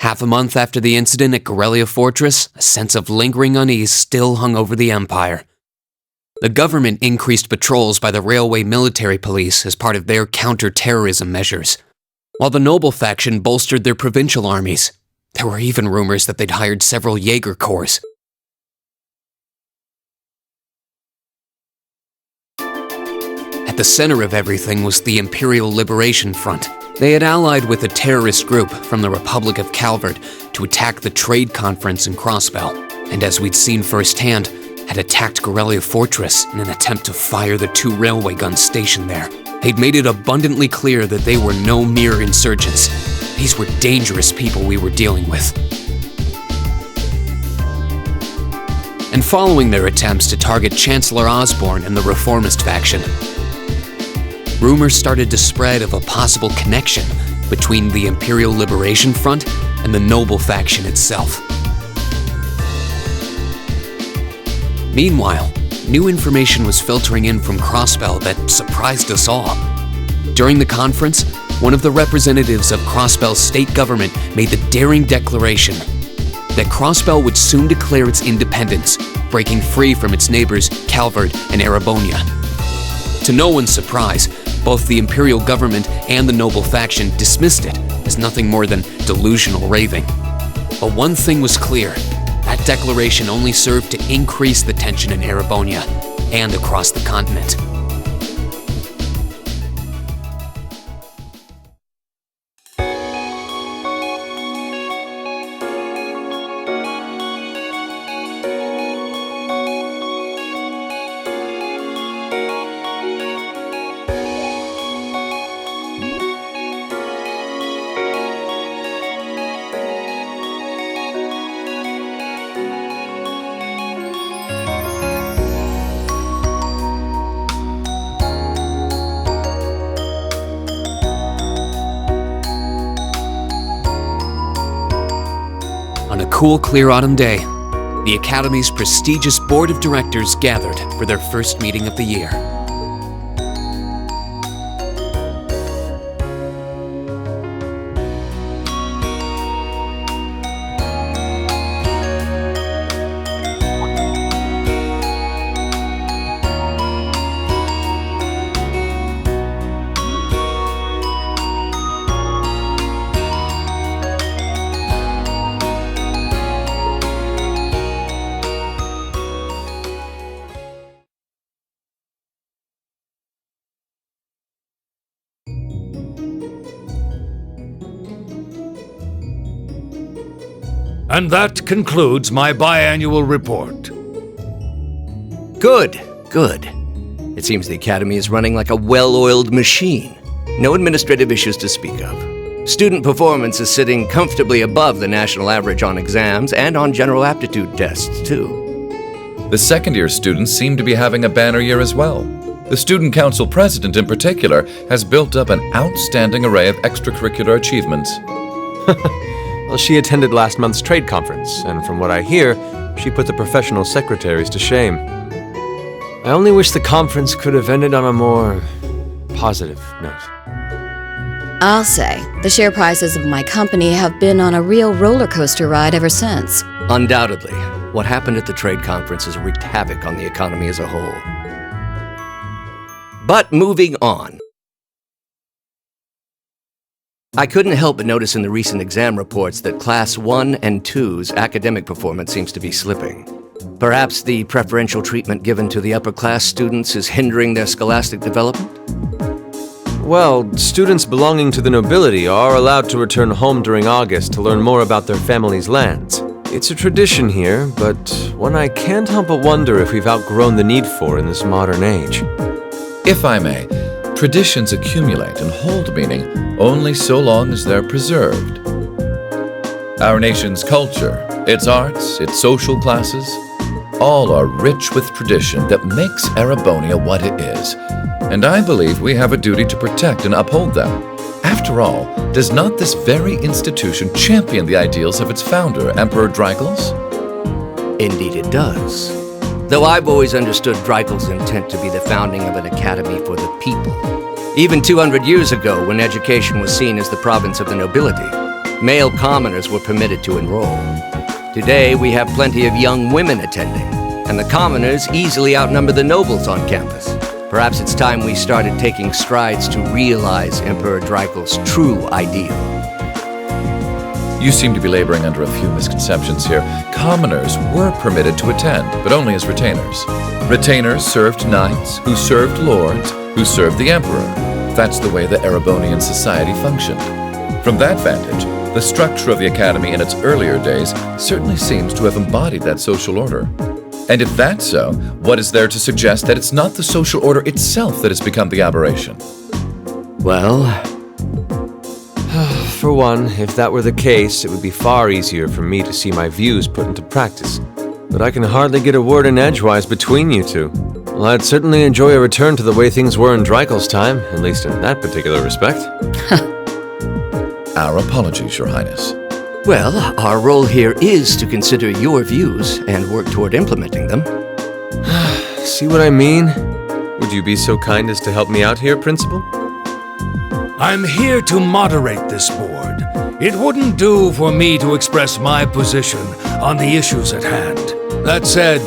Half a month after the incident at Corellia Fortress, a sense of lingering unease still hung over the Empire. The government increased patrols by the railway military police as part of their counter-terrorism measures, while the noble faction bolstered their provincial armies. There were even rumors that they'd hired several Jaeger corps. At the center of everything was the Imperial Liberation Front. They had allied with a terrorist group from the Republic of Calvert to attack the trade conference in Crossbell, and as we'd seen firsthand, had attacked Corellia Fortress in an attempt to fire the 2 railway guns stationed there. They'd made it abundantly clear that they were no mere insurgents. These were dangerous people we were dealing with. And following their attempts to target Chancellor Osborne and the Reformist faction, rumors started to spread of a possible connection between the Imperial Liberation Front and the noble faction itself. Meanwhile, new information was filtering in from Crossbell that surprised us all. During the conference, one of the representatives of Crossbell's state government made the daring declaration that Crossbell would soon declare its independence, breaking free from its neighbors Calvert and Erebonia. To no one's surprise, both the Imperial government and the noble faction dismissed it as nothing more than delusional raving. But one thing was clear: that declaration only served to increase the tension in Erebonia and across the continent. On a cool, clear autumn day, the Academy's prestigious board of directors gathered for their first meeting of the year. And that concludes my biannual report. Good. It seems the Academy is running like a well-oiled machine. No administrative issues to speak of. Student performance is sitting comfortably above the national average on exams and on general aptitude tests, too. The second-year students seem to be having a banner year as well. The Student Council President, in particular, has built up an outstanding array of extracurricular achievements. Well, she attended last month's trade conference, and from what I hear, she put the professional secretaries to shame. I only wish the conference could have ended on a more positive note. I'll say, the share prices of my company have been on a real roller coaster ride ever since. Undoubtedly, what happened at the trade conference has wreaked havoc on the economy as a whole. But moving on. I couldn't help but notice in the recent exam reports that Class 1 and 2's academic performance seems to be slipping. Perhaps the preferential treatment given to the upper-class students is hindering their scholastic development? Well, students belonging to the nobility are allowed to return home during August to learn more about their family's lands. It's a tradition here, but one I can't help but wonder if we've outgrown the need for in this modern age. If I may, traditions accumulate and hold meaning only so long as they're preserved. Our nation's culture, its arts, its social classes, all are rich with tradition that makes Erebonia what it is, and I believe we have a duty to protect and uphold them. After all, does not this very institution champion the ideals of its founder, Emperor Dreigels? Indeed it does. Though I've always understood Dreigels' intent to be the founding of an academy for the people. Even 200 years ago, when education was seen as the province of the nobility. Male commoners were permitted to enroll. Today, we have plenty of young women attending, and the commoners easily outnumber the nobles on campus. Perhaps it's time we started taking strides to realize Emperor Dreikel's true ideal. You seem to be laboring under a few misconceptions here. Commoners were permitted to attend, but only as retainers. Retainers served knights, who served lords, who served the emperor. That's the way the Erebonian society functioned. From that vantage, the structure of the academy in its earlier days certainly seems to have embodied that social order. And if that's so, what is there to suggest that it's not the social order itself that has become the aberration? Well, For one, if that were the case, it would be far easier for me to see my views put into practice. But I can hardly get a word in edgewise between you two. Well, I'd certainly enjoy a return to the way things were in Dreikel's time, at least in that particular respect. Our apologies, Your Highness. well, our role here is to consider your views and work toward implementing them. See what I mean? Would you be so kind as to help me out here, Principal? I'm here to moderate this board. It wouldn't do for me to express my position on the issues at hand. That said,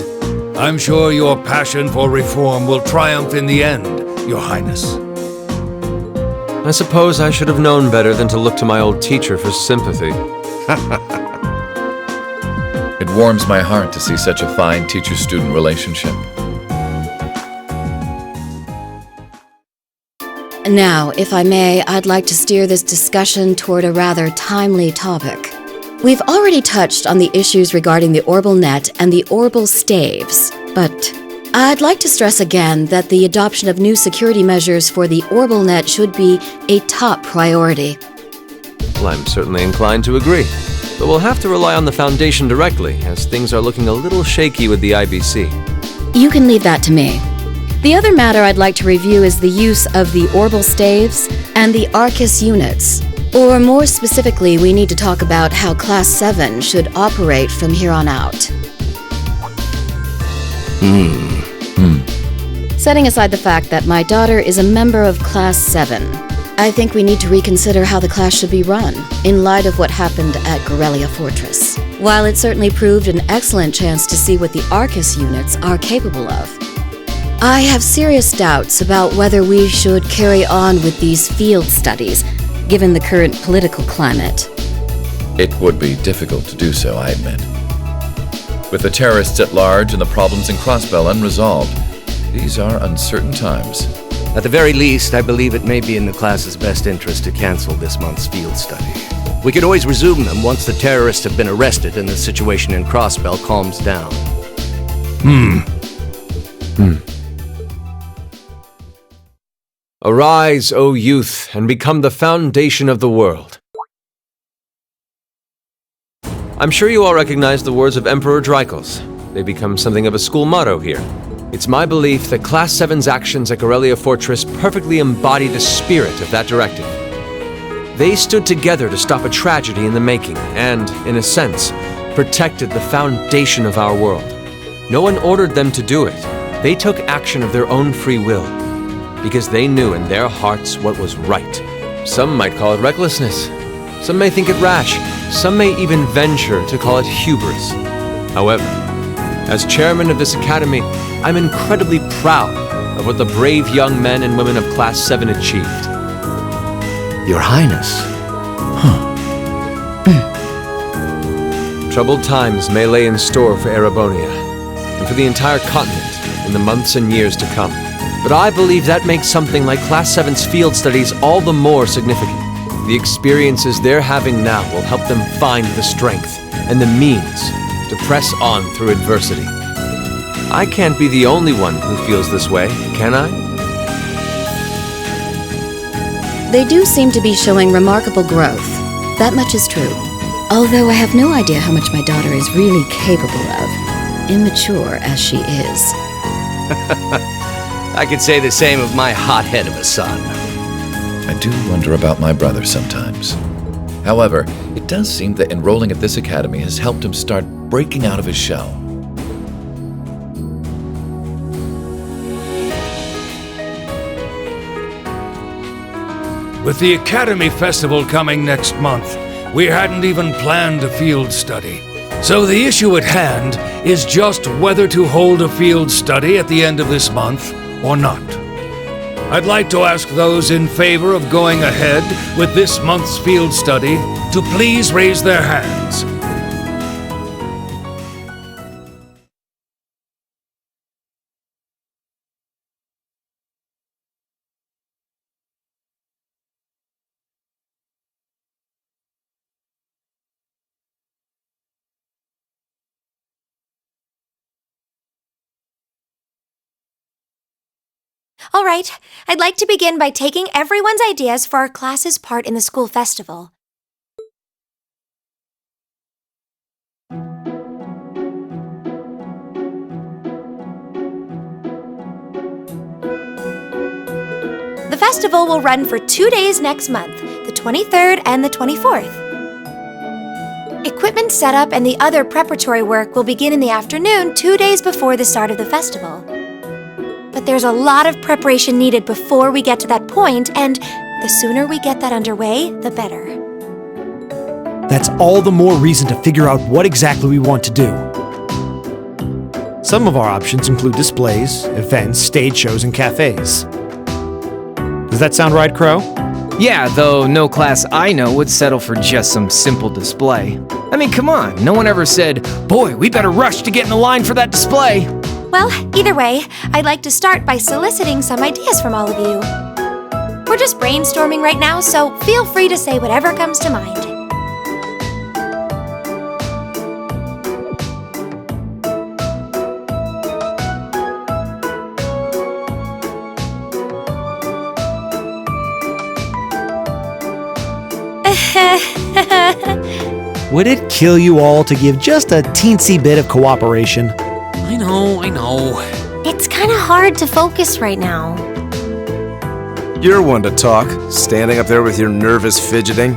I'm sure your passion for reform will triumph in the end, Your Highness. I suppose I should have known better than to look to my old teacher for sympathy. It warms my heart to see such a fine teacher-student relationship. Now, if I may, I'd like to steer this discussion toward a rather timely topic. We've already touched on the issues regarding the Orbal Net and the Orbal Staves, but I'd like to stress again that the adoption of new security measures for the Orbal Net should be a top priority. Well, I'm certainly inclined to agree, but we'll have to rely on the Foundation directly, as things are looking a little shaky with the IBC. You can leave that to me. The other matter I'd like to review is the use of the Orbal Staves and the Arcus units. Or more specifically, we need to talk about how Class 7 should operate from here on out. Setting aside the fact that my daughter is a member of Class 7, I think we need to reconsider how the class should be run, in light of what happened at Gorelia Fortress. While it certainly proved an excellent chance to see what the Arcus units are capable of, I have serious doubts about whether we should carry on with these field studies, given the current political climate. It would be difficult to do so, I admit. With the terrorists at large and the problems in Crossbell unresolved, these are uncertain times. At the very least, I believe it may be in the class's best interest to cancel this month's field study. We could always resume them once the terrorists have been arrested and the situation in Crossbell calms down. Arise, O youth, and become the foundation of the world. I'm sure you all recognize the words of Emperor Dreikel's. They become something of a school motto here. It's my belief that Class 7's actions at Gorelia Fortress perfectly embody the spirit of that directive. They stood together to stop a tragedy in the making and, in a sense, protected the foundation of our world. No one ordered them to do it. They took action of their own free will, because they knew in their hearts what was right. Some might call it recklessness. Some may think it rash. Some may even venture to call it hubris. However, as chairman of this academy, I'm incredibly proud of what the brave young men and women of Class 7 achieved. Your Highness. Troubled times may lay in store for Erebonia, and for the entire continent in the months and years to come. But I believe that makes something like Class 7's field studies all the more significant. The experiences they're having now will help them find the strength and the means to press on through adversity. I can't be the only one who feels this way, can I? They do seem to be showing remarkable growth. That much is true. Although I have no idea how much my daughter is really capable of, immature as she is. I could say the same of my hothead of a son. I do wonder about my brother sometimes. However, it does seem that enrolling at this academy has helped him start breaking out of his shell. With the Academy Festival coming next month, we hadn't even planned a field study. So the issue at hand is just whether to hold a field study at the end of this month or not. I'd like to ask those in favor of going ahead with this month's field study to please raise their hands. All right, I'd like to begin by taking everyone's ideas for our class's part in the school festival. The festival will run for 2 days next month, the 23rd and the 24th. Equipment setup and the other preparatory work will begin in the afternoon 2 days before the start of the festival. But there's a lot of preparation needed before we get to that point, and the sooner we get that underway, the better. That's all the more reason to figure out what exactly we want to do. Some of our options include displays, events, stage shows, and cafes. Does that sound right, Crow? Yeah, though no class I know would settle for just some simple display. I mean, come on, no one ever said, "Boy, we better rush to get in the line for that display." Well, either way, I'd like to start by soliciting some ideas from all of you. We're just brainstorming right now, so feel free to say whatever comes to mind. Would it kill you all to give just a teensy bit of cooperation? I know. It's kind of hard to focus right now. You're one to talk, standing up there with your nervous fidgeting.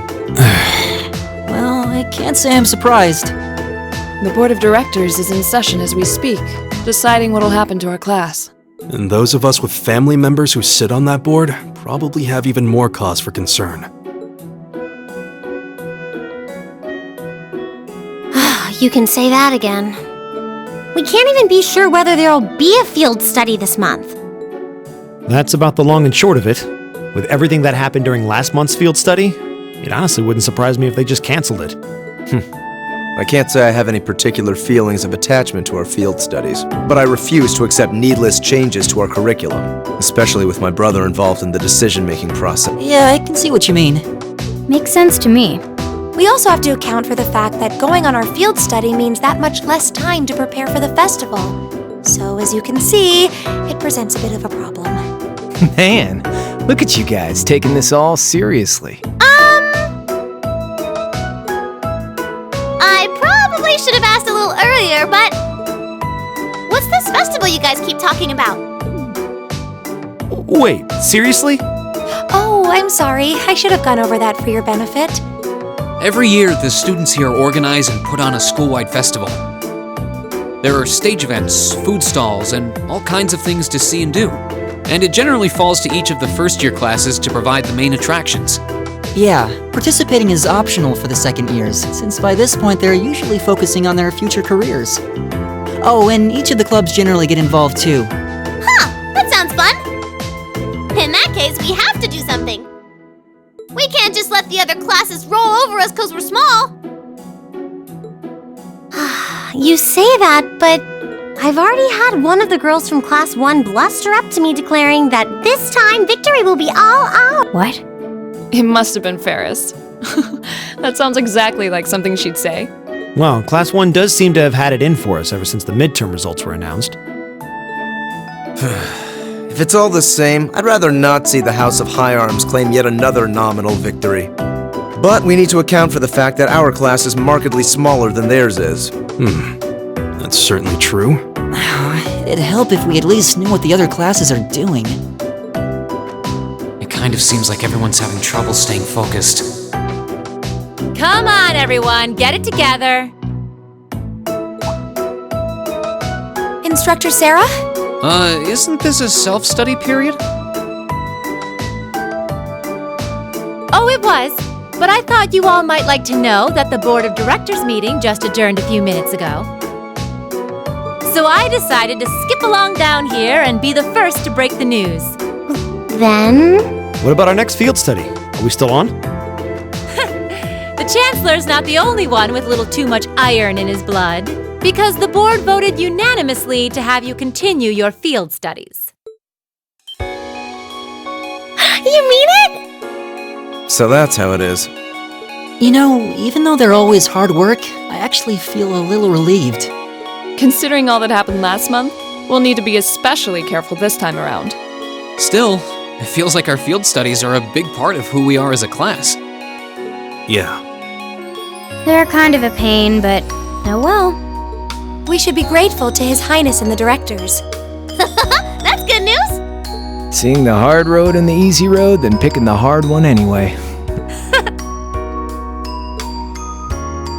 Well, I can't say I'm surprised. The board of directors is in session as we speak, deciding what'll happen to our class. And those of us with family members who sit on that board probably have even more cause for concern. You can say that again. We can't even be sure whether there'll be a field study this month. That's about the long and short of it. With everything that happened during last month's field study, it honestly wouldn't surprise me if they just canceled it. I can't say I have any particular feelings of attachment to our field studies, but I refuse to accept needless changes to our curriculum, especially with my brother involved in the decision-making process. Yeah, I can see what you mean. Makes sense to me. We also have to account for the fact that going on our field study means that much less time to prepare for the festival. So, as you can see, it presents a bit of a problem. Man, look at you guys taking this all seriously. I probably should have asked a little earlier, but what's this festival you guys keep talking about? Wait, seriously? Oh, I'm sorry. I should have gone over that for your benefit. Every year, the students here organize and put on a school-wide festival. There are stage events, food stalls, and all kinds of things to see and do. And it generally falls to each of the first-year classes to provide the main attractions. Yeah, participating is optional for the second years, since by this point they're usually focusing on their future careers. Oh, and each of the clubs generally get involved too. Huh, that sounds fun. In that case, we have to do something. We can't just let the other classes roll over us because we're small. You say that, but I've already had one of the girls from Class 1 bluster up to me declaring that this time victory will be all ours. What? It must have been Ferris. That sounds exactly like something she'd say. Well, Class 1 does seem to have had it in for us ever since the midterm results were announced. If it's all the same, I'd rather not see the House of High Arms claim yet another nominal victory. But we need to account for the fact that our class is markedly smaller than theirs is. That's certainly true. It'd help if we at least knew what the other classes are doing. It kind of seems like everyone's having trouble staying focused. Come on, everyone, get it together. Instructor Sarah? Isn't this a self-study period? Oh, it was. but I thought you all might like to know that the Board of Directors meeting just adjourned a few minutes ago. So I decided to skip along down here and be the first to break the news. Then? What about our next field study? Are we still on? The Chancellor's not the only one with a little too much iron in his blood, because the board voted unanimously to have you continue your field studies. You mean it? So that's how it is. You know, even though they're always hard work, I actually feel a little relieved. Considering all that happened last month, we'll need to be especially careful this time around. Still, it feels like our field studies are a big part of who we are as a class. Yeah. They're kind of a pain, but oh well. We should be grateful to His Highness and the directors. That's good news. Seeing the hard road and the easy road, then picking the hard one anyway.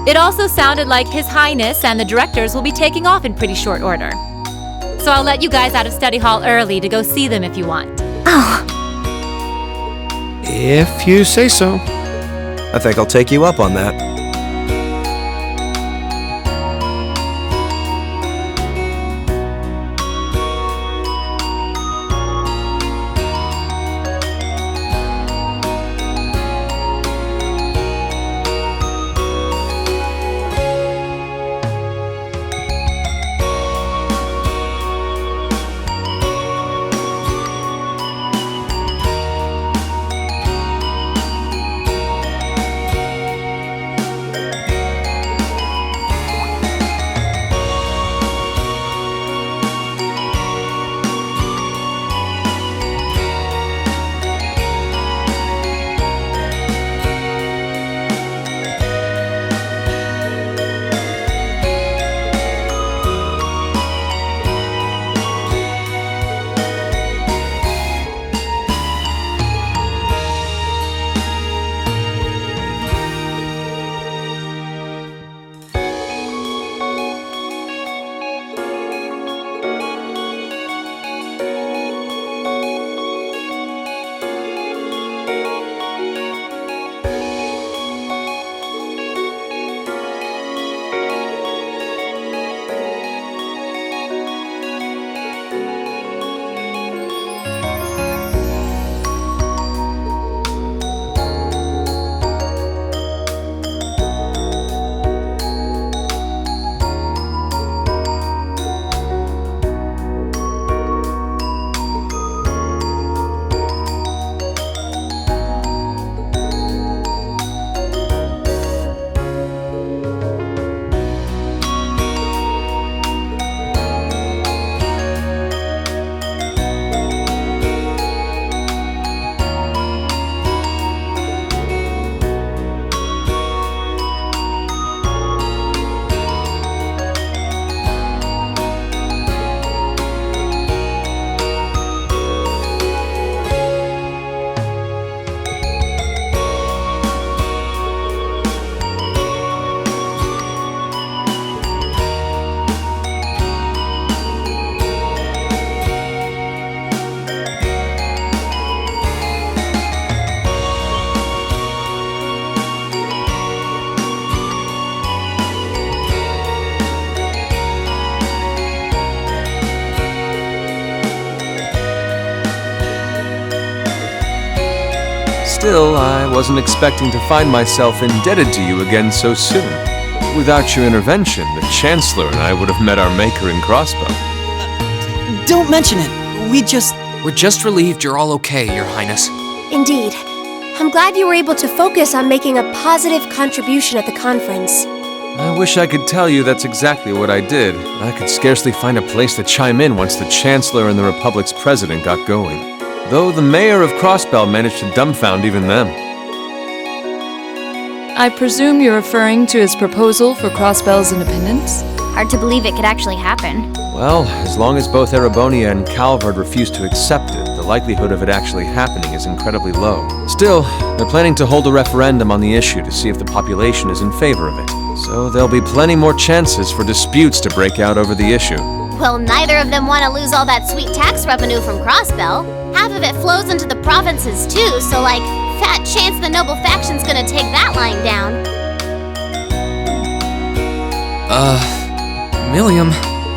It also sounded like His Highness and the directors will be taking off in pretty short order. So I'll let you guys out of study hall early to go see them if you want. Oh, If you say so. I think I'll take you up on that. Still, I wasn't expecting to find myself indebted to you again so soon. Without your intervention, the Chancellor and I would have met our maker in Crossbow. Don't mention it. We're just relieved you're all okay, Your Highness. Indeed. I'm glad you were able to focus on making a positive contribution at the conference. I wish I could tell you that's exactly what I did. I could scarcely find a place to chime in once the Chancellor and the Republic's President got going. Though the Mayor of Crossbell managed to dumbfound even them. I presume you're referring to his proposal for Crossbell's independence? Hard to believe it could actually happen. Well, as long as both Erebonia and Calvard refuse to accept it, the likelihood of it actually happening is incredibly low. Still, they're planning to hold a referendum on the issue to see if the population is in favor of it. So there'll be plenty more chances for disputes to break out over the issue. Well, neither of them want to lose all that sweet tax revenue from Crossbell. Half of it flows into the provinces too, so like, fat chance the noble faction's gonna take that line down. Milliam.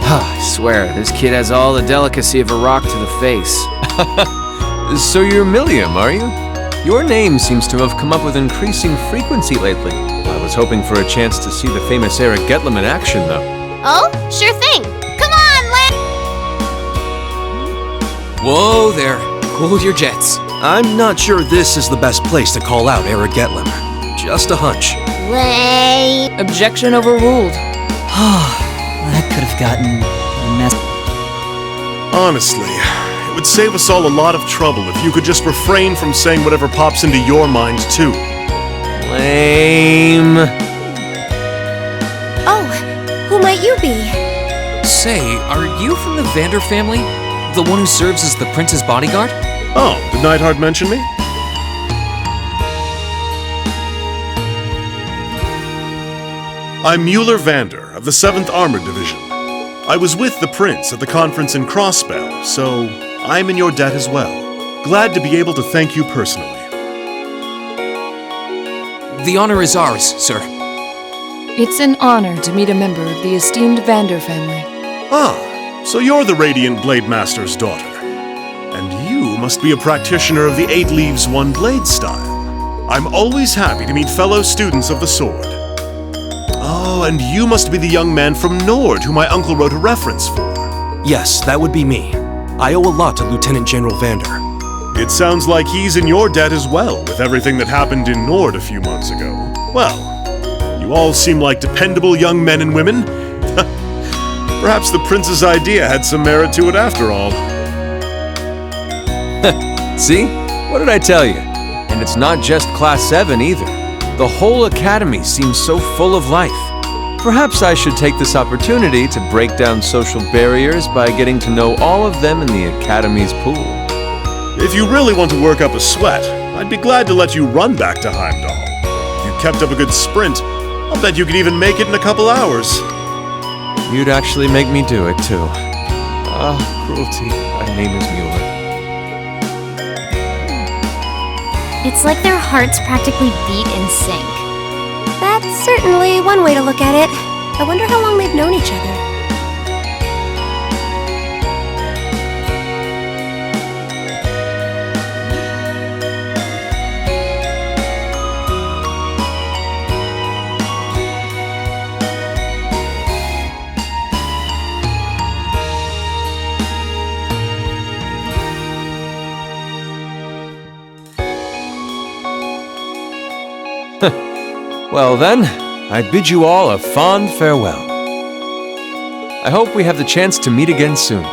I swear, this kid has all the delicacy of a rock to the face. So you're Milliam, are you? Your name seems to have come up with increasing frequency lately. I was hoping for a chance to see the famous Eric Getlam in action, though. Oh, sure thing. Come on, Whoa there. Cool your jets. I'm not sure this is the best place to call out Eric Getlam. Just a hunch. Lame. Objection overruled. That could have gotten messy. Honestly, it would save us all a lot of trouble if you could just refrain from saying whatever pops into your mind, too. Lame. Oh, who might you be? Say, are you from the Vander family? The one who serves as the prince's bodyguard? Oh, did Neidhart mention me? I'm Mueller Vander of the 7th Armored Division. I was with the prince at the conference in Crossbell, so I'm in your debt as well. Glad to be able to thank you personally. The honor is ours, sir. It's an honor to meet a member of the esteemed Vander family. Ah, so you're the Radiant Blade Master's daughter. And you must be a practitioner of the 8 Leaves, 1 Blade style. I'm always happy to meet fellow students of the sword. Oh, and you must be the young man from Nord who my uncle wrote a reference for. Yes, that would be me. I owe a lot to Lieutenant General Vander. It sounds like he's in your debt as well, with everything that happened in Nord a few months ago. Well, you all seem like dependable young men and women. Perhaps the prince's idea had some merit to it after all. See? What did I tell you? And it's not just Class 7 either. The whole academy seems so full of life. Perhaps I should take this opportunity to break down social barriers by getting to know all of them in the academy's pool. If you really want to work up a sweat, I'd be glad to let you run back to Heimdall. If you kept up a good sprint, I'll bet you could even make it in a couple hours. You'd actually make me do it, too. Ah, cruelty. My name is Mueller. It's like their hearts practically beat in sync. That's certainly one way to look at it. I wonder how long they've known each other. Well then, I bid you all a fond farewell. I hope we have the chance to meet again soon.